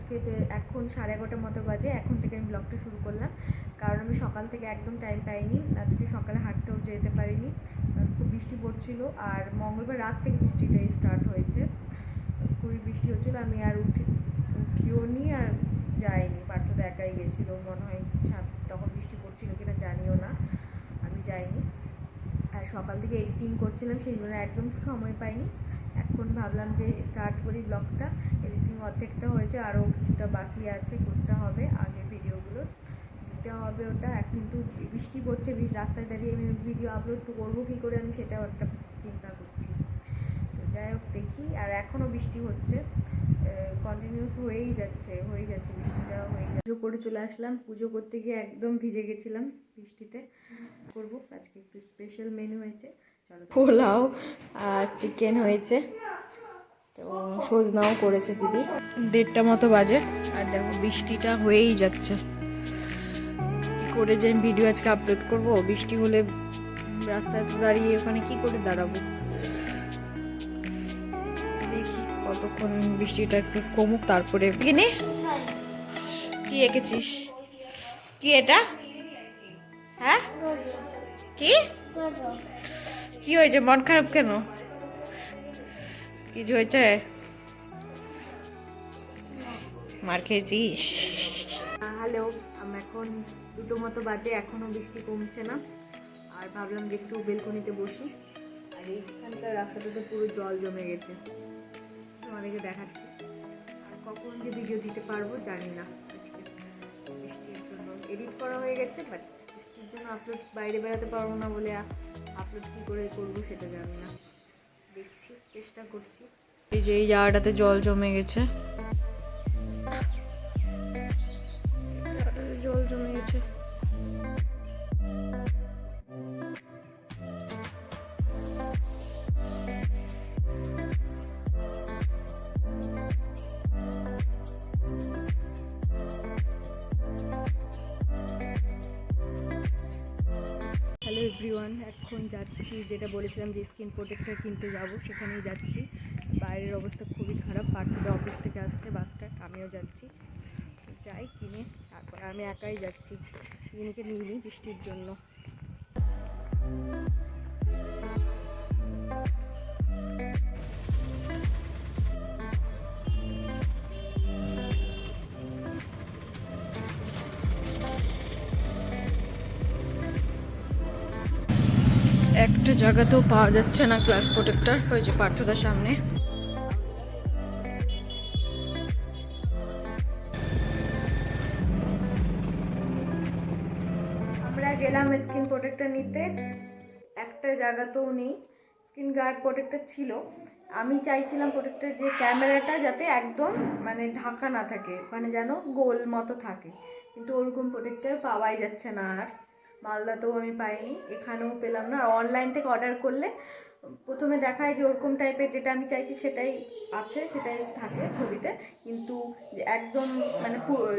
আজকে যে এখন 11:30 মতো বাজে, এখন থেকে আমি ব্লগটা শুরু করলাম, কারণ আমি সকাল থেকে একদম টাইম পাইনি। আজকে সকালে হাঁটতেও যেতে পারিনি, খুব বৃষ্টি পড়ছিল। আর মঙ্গলবার রাত থেকে বৃষ্টিটাই স্টার্ট হয়েছে, খুবই বৃষ্টি হচ্ছিলো। আমি আর উঠিও নি আর যাইনি, পার্থ একাই গেছিলো মনে হয়, তখন বৃষ্টি পড়ছিল কিনা জানিও না, আমি যাইনি। আর সকাল থেকে এডিটিং করছিলাম, সেই জন্য একদম সময় পাইনি। এখন ভাবলাম যে স্টার্ট করি ব্লগটা। এডিটিং অর্ধেকটা হয়েছে, আরও কিছুটা বাকি আছে, করতে হবে, আগে ভিডিওগুলো দিতে হবে। ওটা কিন্তু বৃষ্টি পড়ছে, রাস্তায় দাঁড়িয়ে আমি ভিডিও আপলোড করবো কী করে, আমি সেটাও একটা চিন্তা করছি। তো যাই হোক দেখি। আর এখনও বৃষ্টি হচ্ছে, কন্টিনিউস হয়েই যাচ্ছে বৃষ্টিটা হয়ে যাচ্ছে। পুজো করে চলে আসলাম, পুজো করতে গিয়ে একদম ভিজে গেছিলাম বৃষ্টিতে। করবো আজকে একটু স্পেশাল মেনু হয়েছে, চলো। পোলাও আর চিকেন হয়েছে, তো সজনাও করেছে দিদি। 1:30 মতো বাজে, আর দেখো বৃষ্টিটা হয়েই যাচ্ছে। কি করে যে আমি ভিডিও আজকে আপলোড করবো, বৃষ্টি হলে রাস্তায় তো দাঁড়িয়ে ওখানে কি করে দাঁড়াবো। দেখি কতক্ষণ বৃষ্টিটা একটু কমুক, তারপরে কিনে। কি এঁকেছিস? কি এটা? হ্যাঁ, কি কি হয়েছে? মন খারাপ কেন? কি হয়েছে? মার খেয়েছিস? হ্যালো, আমি এখন 2টো মতো বাজে, এখনো বৃষ্টি কমছে না। আর ভাবলাম যে একটু বেলকনিতে বসি। আর এইখানকার রাস্তাটাতে পুরো জল জমে গেছে, তোমাদেরকে দেখাচ্ছি। আর কখন যে ভিডিও দিতে পারবো জানি না, আজকে বৃষ্টির জন্য এডিট করা হয়ে গেছে, বাট বৃষ্টির জন্য আপলোড বাইরে বেড়াতে পারবো না বলে আপলোড কী করে করবো সেটা জানি না। দেখছি, চেষ্টা করছি। এই যে এই জায়গাটাতে জল জমে গেছে, জল জমে গেছে। হ্যালো এভরিওয়ান, এখন যাচ্ছি, যেটা বলেছিলাম যে স্কিন প্রোটেক্টর কিনতে যাব, সেখানেই যাচ্ছি। বাইরের অবস্থা খুবই খারাপ, পার্থদের অফিস থেকে আসছে বাসটা, আমিও যাচ্ছি। যাই কিনে, তারপর আমি একাই যাচ্ছি, কিনেকে নিইনি বৃষ্টির জন্য। একটা জায়গাতেও পাওয়া যাচ্ছে না গ্লাস প্রোটেক্টর, ওই যে পার্থদার সামনে। আমরা গেলাম স্কিন প্রোটেক্টর নিতে, একটা জায়গাতেও নেই। স্কিন গার্ড প্রোটেক্টর ছিল, আমি চাইছিলাম প্রোটেক্টর যে ক্যামেরাটা যাতে একদম মানে ঢাকা না থাকে, ওখানে যেন গোল মতো থাকে, কিন্তু ওরকম প্রোটেক্টর পাওয়াই যাচ্ছে না। আর মালদাতেও আমি পাইনি, এখানেও পেলাম না। আর অনলাইন থেকে অর্ডার করলে প্রথমে দেখায় যে ওরকম টাইপের যেটা আমি চাইছি সেটাই আছে, সেটাই থাকে ছবিতে, কিন্তু একদম মানে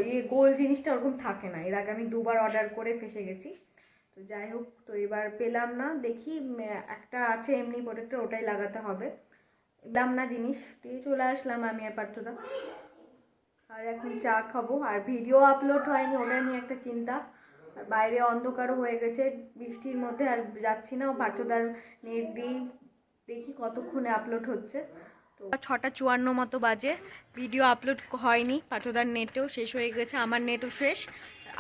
ইয়ে গোল জিনিসটা ওরকম থাকে না। এর আগে আমি 2বার অর্ডার করে ফেসে গেছি। তো যাই হোক, তো এবার পেলাম না, দেখি একটা আছে এমনি প্রোটেক্টর, ওটাই লাগাতে হবে। পেলাম না জিনিস, দিয়ে চলে আসলাম আমি আর পার্থদা। আর এখন চা খাবো, আর ভিডিও আপলোড হয়নি ওটা নিয়ে একটা চিন্তা। আর বাইরে অন্ধকারও হয়ে গেছে বৃষ্টির মধ্যে, আর যাচ্ছি না। ও পার্থদার নেট দিয়েই দেখি কতক্ষণে আপলোড হচ্ছে। তো 6:54 মতো বাজে, ভিডিও আপলোড হয়নি, পার্থদার নেটেও শেষ হয়ে গেছে, আমার নেটও শেষ।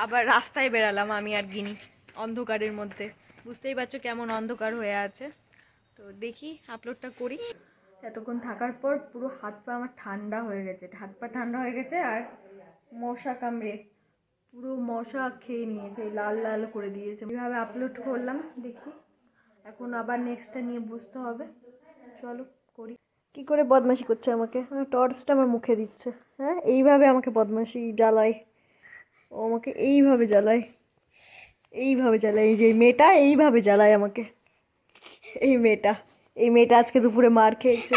আবার রাস্তায় বেরালাম আমি আর গিনি অন্ধকারের মধ্যে, বুঝতেই পারছো কেমন অন্ধকার হয়ে আছে। তো দেখি আপলোডটা করি। এতক্ষণ থাকার পর পুরো হাত পা আমার ঠান্ডা হয়ে গেছে, হাত পা ঠান্ডা হয়ে গেছে। আর মশা কামড়ে পুরো মশা খেয়ে নিয়েছে, লাল লাল করে দিয়েছে। এইভাবে আপলোড করলাম, দেখি এখন আবার নেক্সটটা নিয়ে বুঝতে হবে। চলো করি। কি করে বদমাশি করছে আমাকে, টর্চটা আমার মুখে দিচ্ছে। হ্যাঁ, এইভাবে আমাকে বদমাশি জ্বালায়, ও আমাকে এইভাবে জ্বালায়, এইভাবে জ্বালায়। এই যে মেয়েটা এইভাবে জ্বালায় আমাকে, এই মেয়েটা আজকে দুপুরে মার খেয়েছে।